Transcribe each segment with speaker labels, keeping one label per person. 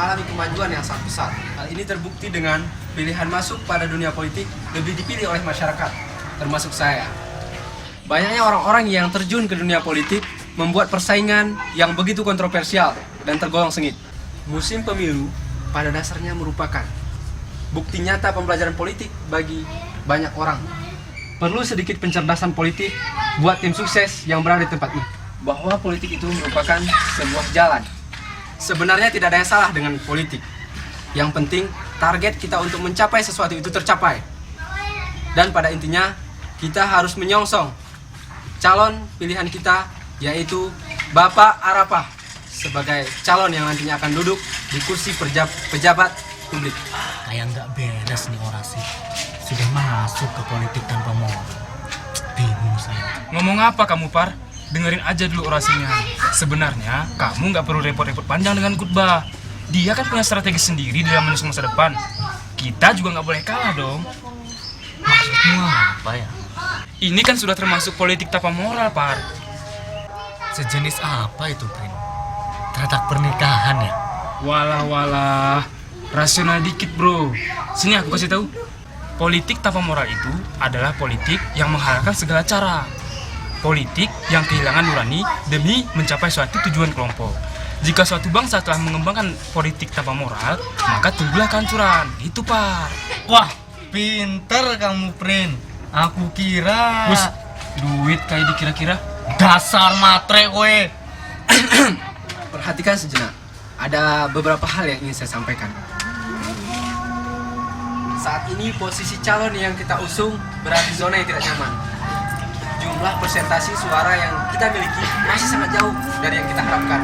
Speaker 1: mengalami kemajuan yang sangat besar. Hal ini terbukti dengan pilihan masuk pada dunia politik lebih dipilih oleh masyarakat, termasuk saya. Banyaknya orang-orang yang terjun ke dunia politik membuat persaingan yang begitu kontroversial dan tergolong sengit. Musim pemilu pada dasarnya merupakan bukti nyata pembelajaran politik bagi banyak orang. Perlu sedikit pencerdasan politik buat tim sukses yang berada di tempat ini. Bahwa politik itu merupakan sebuah jalan. Sebenarnya tidak ada yang salah dengan politik. Yang penting target kita untuk mencapai sesuatu itu tercapai. Dan pada intinya kita harus menyongsong calon pilihan kita, yaitu Bapak Arapah sebagai calon yang nantinya akan duduk di kursi pejabat publik.
Speaker 2: Kayak nggak beres nih orasi. Sudah masuk ke politik tanpa modal. Bingung saya.
Speaker 3: Ngomong apa kamu, Par? Dengerin aja dulu orasinya. Sebenarnya, kamu nggak perlu repot-repot panjang dengan khutbah. Dia kan punya strategi sendiri dalam menusuk masa depan. Kita juga nggak boleh kalah dong.
Speaker 2: Maksudmu apa ya?
Speaker 3: Ini kan sudah termasuk politik tanpa moral, Par.
Speaker 2: Sejenis apa itu, Prin? Terletak pernikahan ya?
Speaker 3: Walah, rasional dikit, bro. Sini aku kasih tahu. Politik tanpa moral itu adalah politik yang menghalalkan segala cara. Politik yang kehilangan nurani demi mencapai suatu tujuan kelompok. Jika suatu bangsa telah mengembangkan politik tanpa moral, maka tunggulah kehancuran. Itu, Pak.
Speaker 2: Wah, pinter kamu, Prin. Aku kira...
Speaker 3: Bus, duit kayak dikira-kira.
Speaker 2: Dasar matre kowe.
Speaker 1: Perhatikan sejenak. Ada beberapa hal yang ingin saya sampaikan. Saat ini posisi calon yang kita usung berada di zona yang tidak nyaman. Jumlah persentasi suara yang kita miliki masih sangat jauh dari yang kita harapkan.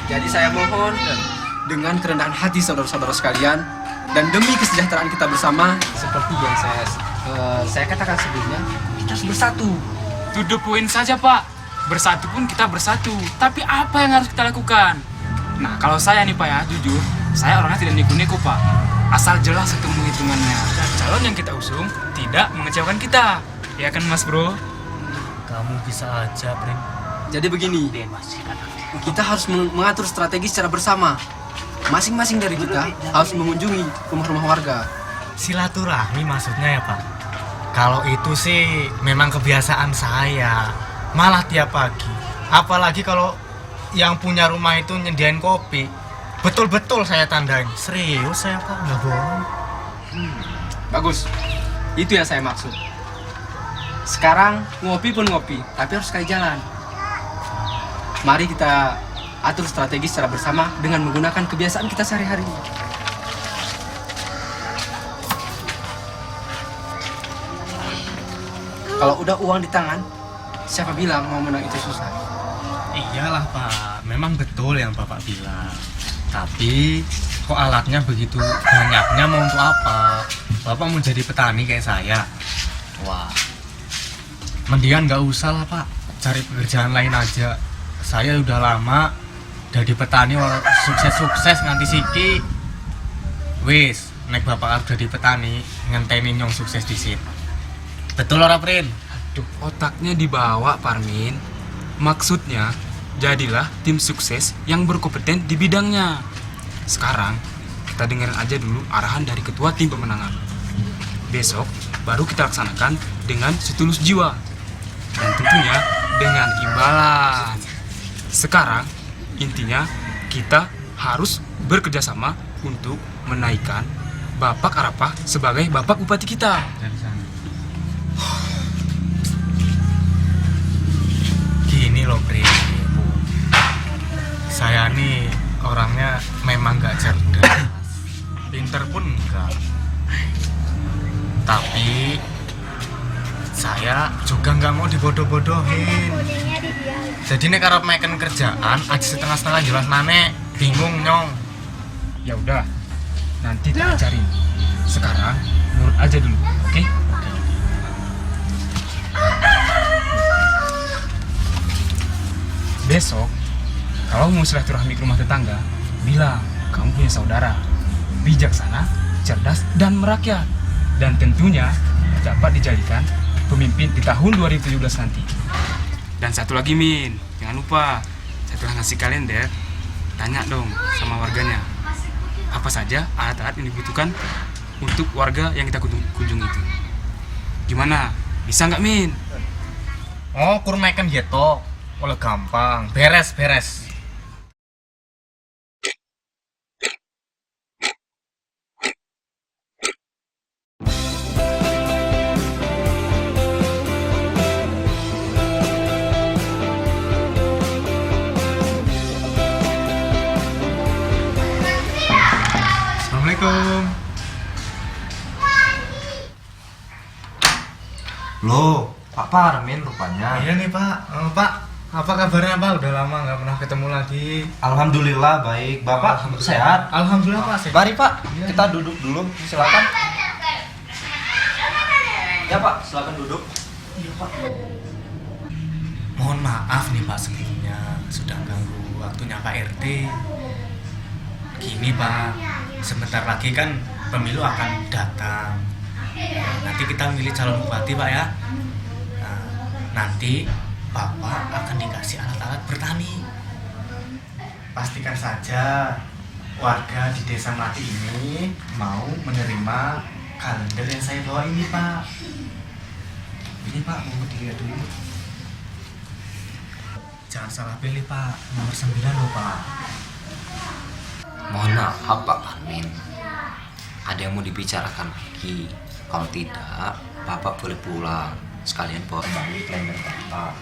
Speaker 1: Jadi saya mohon dengan kerendahan hati saudara-saudara sekalian dan demi kesejahteraan kita bersama, seperti yang saya katakan sebelumnya, kita harus bersatu.
Speaker 3: To the point saja, Pak. Bersatu pun kita bersatu. Tapi apa yang harus kita lakukan? Nah, kalau saya nih, Pak ya, jujur, saya orangnya tidak neko-neko, Pak. Asal jelas ketemu hitungannya. Dan calon yang kita usung tidak mengecewakan kita. Ya kan, Mas Bro?
Speaker 2: Kamu bisa aja, Prin.
Speaker 1: Jadi begini, kita harus mengatur strategi secara bersama. Masing-masing dari kita harus mengunjungi rumah-rumah warga.
Speaker 2: Silaturahmi maksudnya ya, Pak? Kalau itu sih memang kebiasaan saya. Malah tiap pagi. Apalagi kalau yang punya rumah itu nyediain kopi. Betul-betul saya tandain. Serius saya, Pak, nggak bohong.
Speaker 1: Bagus, itu yang saya maksud. Sekarang ngopi pun ngopi, tapi harus sekali jalan. Mari kita atur strategi secara bersama dengan menggunakan kebiasaan kita sehari-hari. Kalau udah uang di tangan, siapa bilang mau menang itu susah?
Speaker 2: Iyalah, Pak. Memang betul yang Bapak bilang. Tapi kok alatnya begitu banyaknya, mau untuk apa? Bapak mau jadi petani kayak saya? Wah, mendingan nggak usah lah, Pak. Cari pekerjaan lain aja. Saya udah lama jadi petani, sukses-sukses nganti siki. Wis, nek Bapak udah di petani, ngenteni nyong sukses di sini. Betul ora, Prin?
Speaker 3: Aduh, otaknya dibawa, Parmin. Maksudnya, jadilah tim sukses yang berkompeten di bidangnya. Sekarang, kita dengerin aja dulu arahan dari ketua tim pemenangan. Besok, baru kita laksanakan dengan setulus jiwa. Dan tentunya dengan imbalan. Sekarang, intinya kita harus bekerja sama untuk menaikkan Bapak Arapah sebagai Bapak Bupati kita.
Speaker 2: Gini loh, Prin. Saya nih orangnya memang gak cerdas, pinter pun enggak. Tapi saya juga nggak mau dibodoh-bodohin. Jadi nek arep meken kerjaan aja setengah-setengah jelas nane, bingung nyong.
Speaker 3: Ya udah, nanti tak cari. Sekarang nurut aja dulu, oke? Besok, kalau mau silaturahmi ke rumah tetangga, bilang kamu punya saudara bijaksana, cerdas, dan merakyat. Dan tentunya dapat dijadikan pemimpin di tahun 2017 nanti. Dan satu lagi, Min, jangan lupa, saya telah ngasih kalender. tanya dong sama warganya. Apa saja alat-alat yang dibutuhkan untuk warga yang kita kunjungi itu. Gimana? Bisa nggak, Min?
Speaker 2: Oh, kurmaikan gitu. Oleh gampang. Beres. Assalamualaikum.
Speaker 4: Loh, Pak Parmin rupanya.
Speaker 2: Iya nih Pak. Pak, apa kabarnya Pak? Udah lama nggak pernah ketemu lagi.
Speaker 4: Alhamdulillah baik. Bapak sehat?
Speaker 2: Alhamdulillah Pak. Sehat.
Speaker 4: Mari Pak, kita duduk dulu. Silakan. Ya Pak, silakan duduk.
Speaker 2: Mohon maaf nih Pak sebelumnya sudah ganggu waktunya Pak RT. Gini Pak, sebentar lagi kan pemilu akan datang. Nanti kita milih calon bupati Pak ya. Nah, nanti Bapak akan dikasih alat-alat bertani. Pastikan saja warga di desa Melati ini mau menerima kalender yang saya bawa ini Pak. Ini Pak, mau dilihat dulu. Jangan salah pilih Pak, nomor 9 loh Pak.
Speaker 4: Mohon maaf Pak Parmin. Ada yang mau dibicarakan lagi. Kalau tidak, Bapak boleh pulang. Sekalian bawa balik kalender Bapak.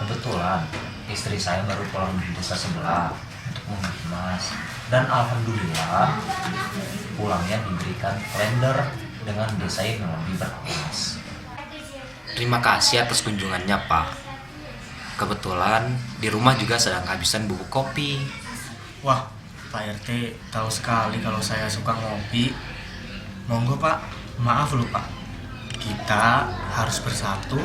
Speaker 4: Kebetulan istri saya baru pulang dari desa sebelah untuk mengemas. Dan alhamdulillah pulangnya diberikan kalender dengan desain yang lebih berkelas. Terima kasih atas kunjungannya Pak. Kebetulan di rumah juga sedang kehabisan bubuk kopi.
Speaker 2: Wah, Pak RT tahu sekali kalau saya suka ngopi. Monggo Pak, maaf loh Pak. Kita harus bersatu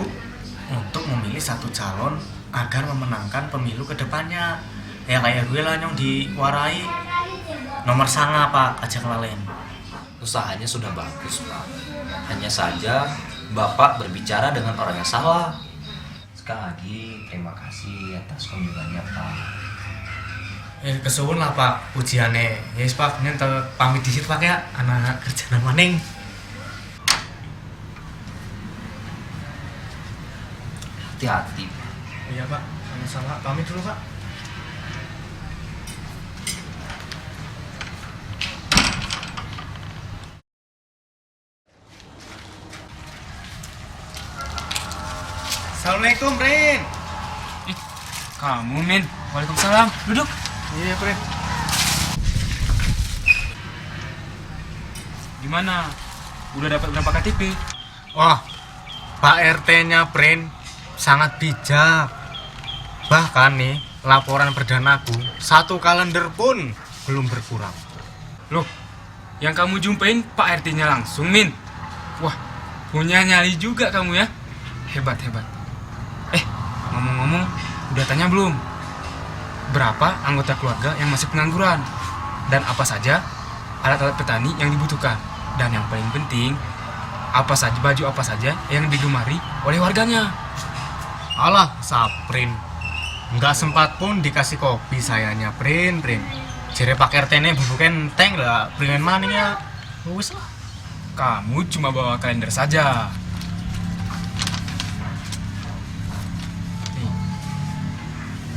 Speaker 2: untuk memilih satu calon agar memenangkan pemilu ke depannya. Ya kayak gue lah yang diwarai. Nomor sanga Pak, ajak lalen.
Speaker 4: Usahanya sudah bagus Pak. Hanya saja Bapak berbicara dengan orang yang salah. Sekali lagi terima kasih atas kunjungannya Pak.
Speaker 2: Kesuwun lah Pak, ujiannya. Yes Pak, ini pamit disitu Pak ya. Anak kerja maning.
Speaker 4: Hati-hati.
Speaker 2: Iya Pak, sama-sama. Pamit dulu Pak. Assalamualaikum, Prin.
Speaker 3: Kamu, Min. Waalaikumsalam. Duduk.
Speaker 2: Iya, Prin.
Speaker 3: Gimana? Udah dapat berapa KTP?
Speaker 2: Wah, Pak RT-nya Prin sangat bijak. Bahkan nih, laporan perdanaku, satu kalender pun belum berkurang.
Speaker 3: Loh, yang kamu jumpain Pak RT-nya langsung, Min. Wah, punya nyali juga kamu ya. Hebat. Ngomong-ngomong, udah tanya belum? Berapa anggota keluarga yang masih pengangguran? Dan apa saja alat-alat petani yang dibutuhkan? Dan yang paling penting, baju apa saja yang digemari oleh warganya?
Speaker 2: Alah, Saprin. Nggak sempat pun dikasih kopi sayanya, Prin. Jere Pak RT-nya bubuk enteng lah, Prin maningnya. Wis lah.
Speaker 3: Kamu cuma bawa kalender saja.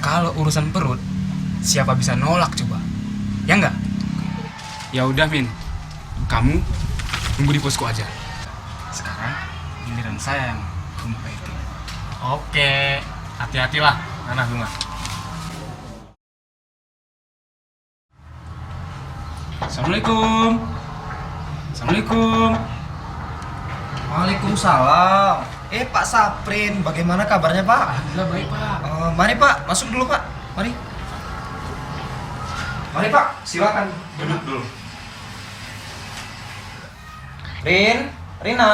Speaker 3: Kalau urusan perut, siapa bisa nolak coba? Ya enggak? Ya udah, Min. Kamu tunggu di posko aja. Sekarang giliran saya yang rumah Pak RT.
Speaker 2: Oke, hati-hatilah, anak bunga.
Speaker 3: Assalamualaikum.
Speaker 4: Waalaikumsalam. Pak Saprin, bagaimana kabarnya Pak?
Speaker 3: Alhamdulillah baik, Pak.
Speaker 4: Mari Pak, masuk dulu Pak. Mari. Mari Pak, silakan duduk dulu. Rina,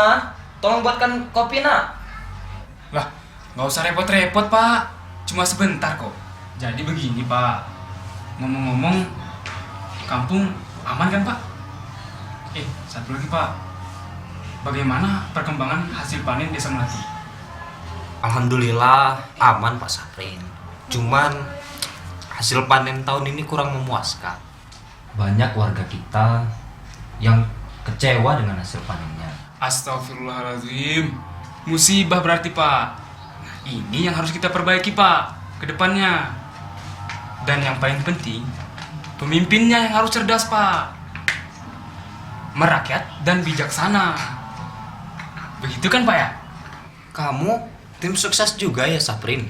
Speaker 4: tolong buatkan kopi nak.
Speaker 3: Lah, nggak usah repot-repot, Pak. Cuma sebentar kok. Jadi begini, Pak. Ngomong-ngomong, kampung aman kan, Pak? Satu lagi, Pak. Bagaimana perkembangan hasil panen desa Melati?
Speaker 4: Alhamdulillah aman Pak Saprin. Cuman hasil panen tahun ini kurang memuaskan. Banyak warga kita yang kecewa dengan hasil panennya.
Speaker 3: Astagfirullahaladzim. Musibah berarti, Pak. Nah, ini yang harus kita perbaiki, Pak, ke depannya. Dan yang paling penting, pemimpinnya yang harus cerdas, Pak. Merakyat dan bijaksana. Begitu kan, Pak ya?
Speaker 4: Kamu tim sukses juga ya, Saprin?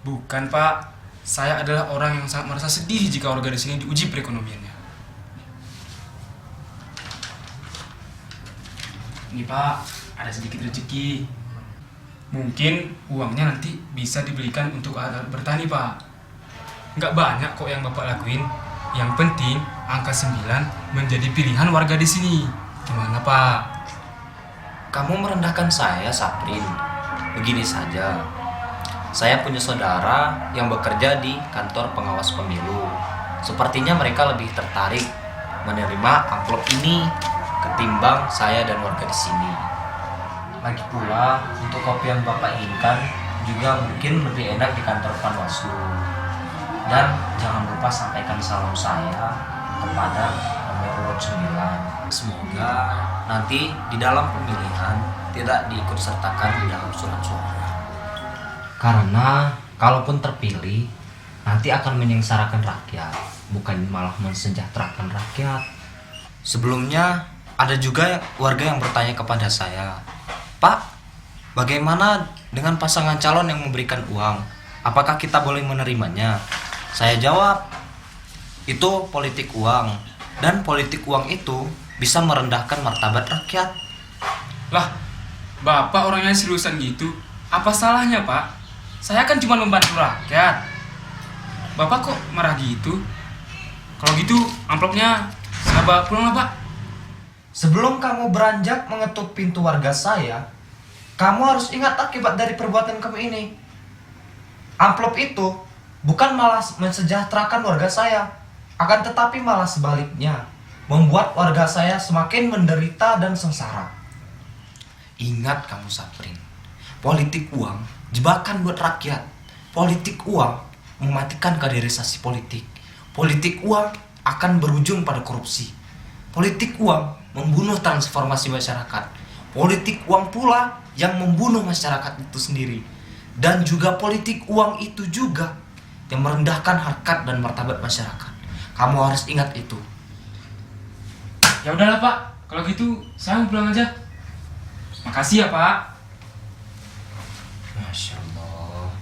Speaker 3: Bukan, Pak. Saya adalah orang yang sangat merasa sedih jika warga di sini diuji perekonomiannya. Ini, Pak, ada sedikit rezeki. Mungkin uangnya nanti bisa dibelikan untuk alat bertani, Pak. Nggak banyak kok yang Bapak lakuin. Yang penting angka 9 menjadi pilihan warga di sini. Gimana, Pak?
Speaker 4: Kamu merendahkan saya, Saprin. Begini saja. Saya punya saudara yang bekerja di kantor pengawas pemilu. Sepertinya mereka lebih tertarik menerima amplop ini ketimbang saya dan warga di sini. Lagi pula, untuk kopi yang Bapak inginkan juga mungkin lebih enak di kantor Panwaslu. Dan jangan lupa sampaikan salam saya kepada nomor urut 9. Semoga nanti di dalam pemilihan tidak diikut sertakan di dalam surat suara. Karena kalaupun terpilih, nanti akan menyengsarakan rakyat, bukan malah mensejahterakan rakyat. Sebelumnya, ada juga warga yang bertanya kepada saya, "Pak, bagaimana dengan pasangan calon yang memberikan uang? Apakah kita boleh menerimanya?" Saya jawab, itu politik uang, dan politik uang itu bisa merendahkan martabat rakyat.
Speaker 3: Lah, Bapak orangnya seriusan gitu. Apa salahnya, Pak? Saya kan cuma membantu rakyat. Bapak kok marah gitu? Kalau gitu, amplopnya saya bawa pulang lah, Pak.
Speaker 4: Sebelum kamu beranjak mengetuk pintu warga saya, kamu harus ingat akibat dari perbuatan kamu ini. Amplop itu bukan malah mensejahterakan warga saya, akan tetapi malah sebaliknya, membuat warga saya semakin menderita dan sengsara. Ingat kamu, Saprin, politik uang jebakan buat rakyat. Politik uang mematikan kaderisasi politik. Politik uang akan berujung pada korupsi. Politik uang membunuh transformasi masyarakat. Politik uang pula yang membunuh masyarakat itu sendiri. Dan juga politik uang itu juga yang merendahkan harkat dan martabat masyarakat. Kamu harus ingat itu.
Speaker 3: Ya udahlah, Pak. Kalau gitu, saya mau pulang aja. Makasih ya, Pak.
Speaker 4: Masya Allah.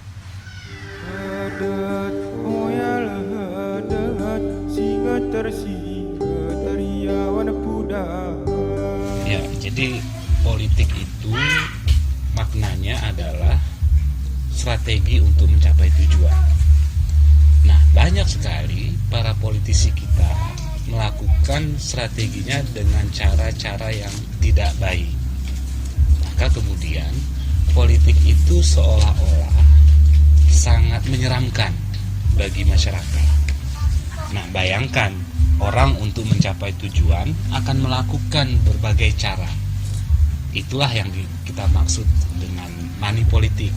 Speaker 5: Hadat, oh ya hadat, singa tersinga tariawan puda.
Speaker 6: Ya, jadi politik itu maknanya adalah strategi untuk mencapai tujuan. Nah, banyak sekali para politisi kita melakukan strateginya dengan cara-cara yang tidak baik. Maka kemudian politik itu seolah-olah sangat menyeramkan bagi masyarakat. Nah, bayangkan orang untuk mencapai tujuan akan melakukan berbagai cara. Itulah yang kita maksud dengan money politik.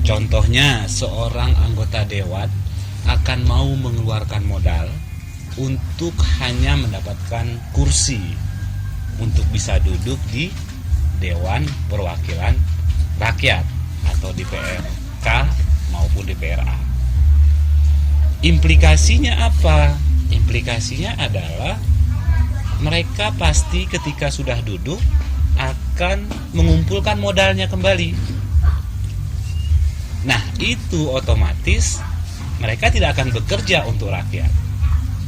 Speaker 6: Contohnya, seorang anggota dewan akan mau mengeluarkan modal untuk hanya mendapatkan kursi untuk bisa duduk di Dewan Perwakilan Rakyat atau DPRK maupun DPRA. Implikasinya apa? Implikasinya adalah mereka pasti ketika sudah duduk akan mengumpulkan modalnya kembali. Nah, itu otomatis mereka tidak akan bekerja untuk rakyat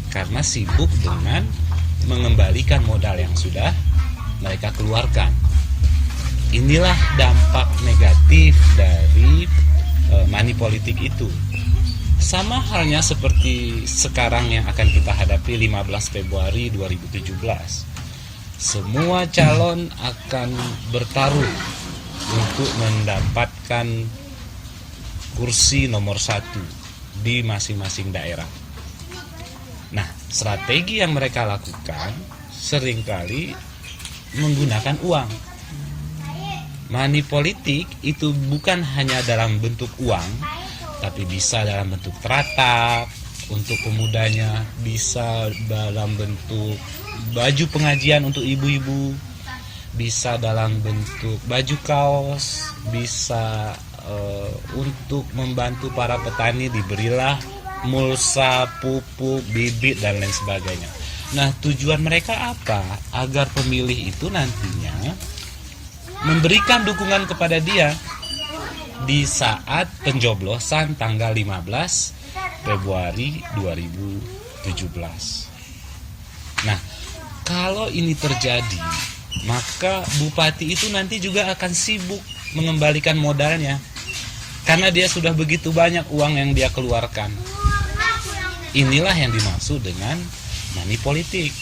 Speaker 6: karena sibuk dengan mengembalikan modal yang sudah mereka keluarkan. Inilah dampak negatif dari money politik itu. Sama halnya seperti sekarang yang akan kita hadapi 15 Februari 2017. Semua calon akan bertarung untuk mendapatkan kursi nomor 1 di masing-masing daerah. Nah, strategi yang mereka lakukan seringkali menggunakan uang. Money politik itu bukan hanya dalam bentuk uang, tapi bisa dalam bentuk teratak untuk pemudanya, bisa dalam bentuk baju pengajian untuk ibu-ibu, bisa dalam bentuk baju kaos, bisa untuk membantu para petani diberilah mulsa, pupuk, bibit, dan lain sebagainya. Nah, tujuan mereka apa? Agar pemilih itu nantinya memberikan dukungan kepada dia di saat pencoblosan tanggal 15 Februari 2017. Nah, kalau ini terjadi, maka bupati itu nanti juga akan sibuk mengembalikan modalnya. Karena dia sudah begitu banyak uang yang dia keluarkan. Inilah yang dimaksud dengan money politik.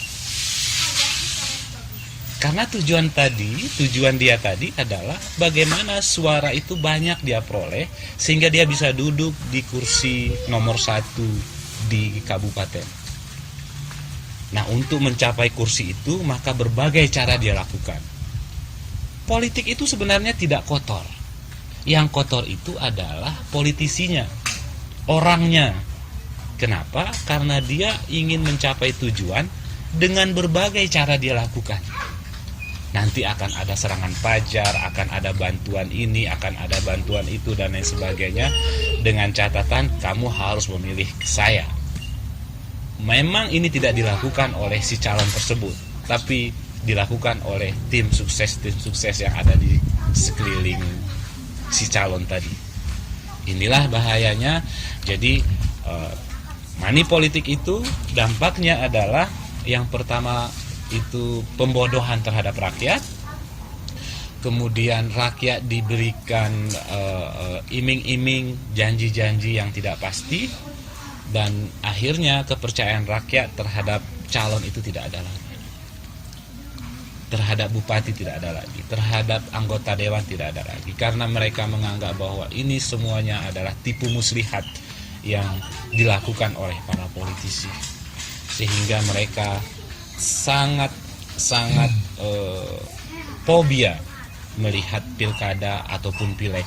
Speaker 6: Karena tujuan dia tadi adalah bagaimana suara itu banyak dia peroleh sehingga dia bisa duduk di kursi nomor 1 di kabupaten. Nah, untuk mencapai kursi itu maka berbagai cara dia lakukan. Politik itu sebenarnya tidak kotor. Yang kotor itu adalah politisinya, orangnya. Kenapa? Karena dia ingin mencapai tujuan dengan berbagai cara dia lakukan. Nanti akan ada serangan fajar, akan ada bantuan ini, akan ada bantuan itu, dan lain sebagainya. Dengan catatan, kamu harus memilih saya. Memang ini tidak dilakukan oleh si calon tersebut, tapi dilakukan oleh tim sukses yang ada di sekeliling si calon tadi. Inilah bahayanya. Jadi money politik itu dampaknya adalah yang pertama itu pembodohan terhadap rakyat. Kemudian rakyat diberikan iming-iming, janji-janji yang tidak pasti, dan akhirnya kepercayaan rakyat terhadap calon itu tidak ada lagi. Terhadap bupati tidak ada lagi, terhadap anggota dewan tidak ada lagi, karena mereka menganggap bahwa ini semuanya adalah tipu muslihat yang dilakukan oleh para politisi, sehingga mereka sangat fobia melihat pilkada ataupun pileg.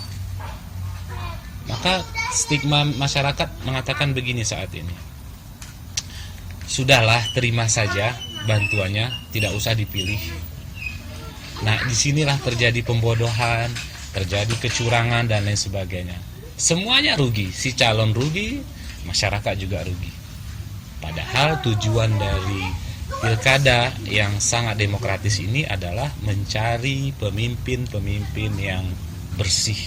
Speaker 6: Maka stigma masyarakat mengatakan begini saat ini, sudahlah, terima saja bantuannya, tidak usah dipilih. Nah, disinilah terjadi pembodohan, terjadi kecurangan, dan lain sebagainya. Semuanya rugi, si calon rugi, masyarakat juga rugi. Padahal tujuan dari pilkada yang sangat demokratis ini adalah mencari pemimpin-pemimpin yang bersih,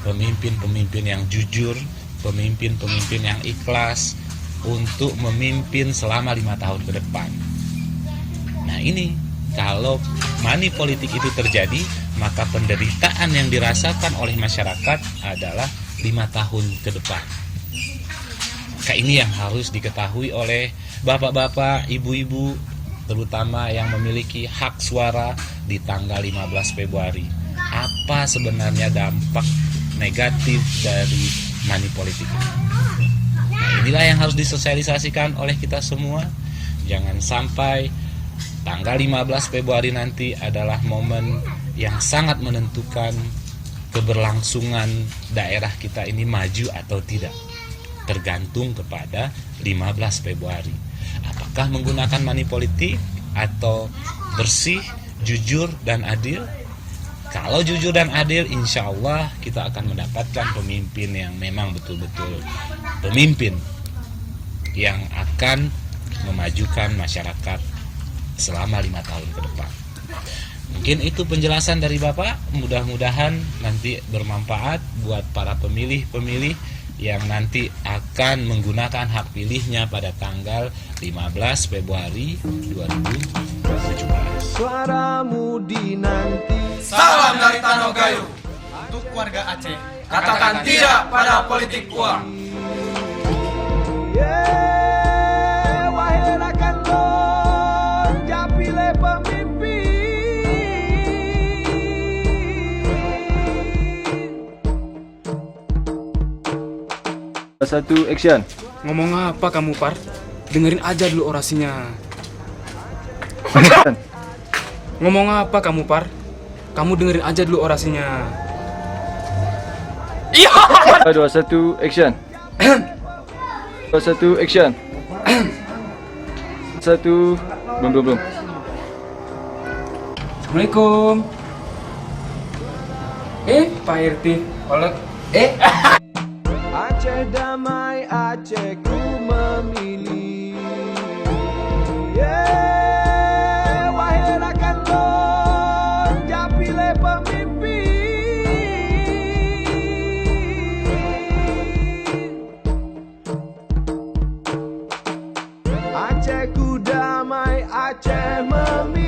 Speaker 6: pemimpin-pemimpin yang jujur, pemimpin-pemimpin yang ikhlas untuk memimpin selama 5 tahun ke depan. Nah, ini kalau money politik itu terjadi, maka penderitaan yang dirasakan oleh masyarakat adalah 5 tahun ke depan. Maka ini yang harus diketahui oleh bapak-bapak, ibu-ibu, terutama yang memiliki hak suara di tanggal 15 Februari. Apa sebenarnya dampak negatif dari money politik ini? Nah, inilah yang harus disosialisasikan oleh kita semua. Jangan sampai tanggal 15 Februari nanti adalah momen yang sangat menentukan keberlangsungan daerah kita ini maju atau tidak. Tergantung kepada 15 Februari. Apakah menggunakan money politik atau bersih, jujur, dan adil? Kalau jujur dan adil, insya Allah kita akan mendapatkan pemimpin yang memang betul-betul pemimpin yang akan memajukan masyarakat selama 5 tahun ke depan. Mungkin itu penjelasan dari Bapak. Mudah-mudahan nanti bermanfaat buat para pemilih-pemilih yang nanti akan menggunakan hak pilihnya pada tanggal 15 Februari 2017.
Speaker 5: Suaramu dinanti.
Speaker 1: Salam dari Tanah Gayo.
Speaker 2: Untuk warga Aceh,
Speaker 1: Katakan tidak pada politik uang.
Speaker 5: Wahai rakan lor, japile pemimpin.
Speaker 7: Satu, action.
Speaker 3: Ngomong apa kamu, Par? Dengerin aja dulu orasinya.
Speaker 7: Action.
Speaker 3: Ngomong apa kamu, Par? Kamu dengerin aja dulu orasinya.
Speaker 7: 2, 1, action. Satu, action. Satu, belum.
Speaker 1: Assalamualaikum. Pak RT.
Speaker 5: Aceh damai, Aceh ku memilih. Yeah, wahai rakan long, japile pemimpin. Aceh ku damai, Aceh memilih.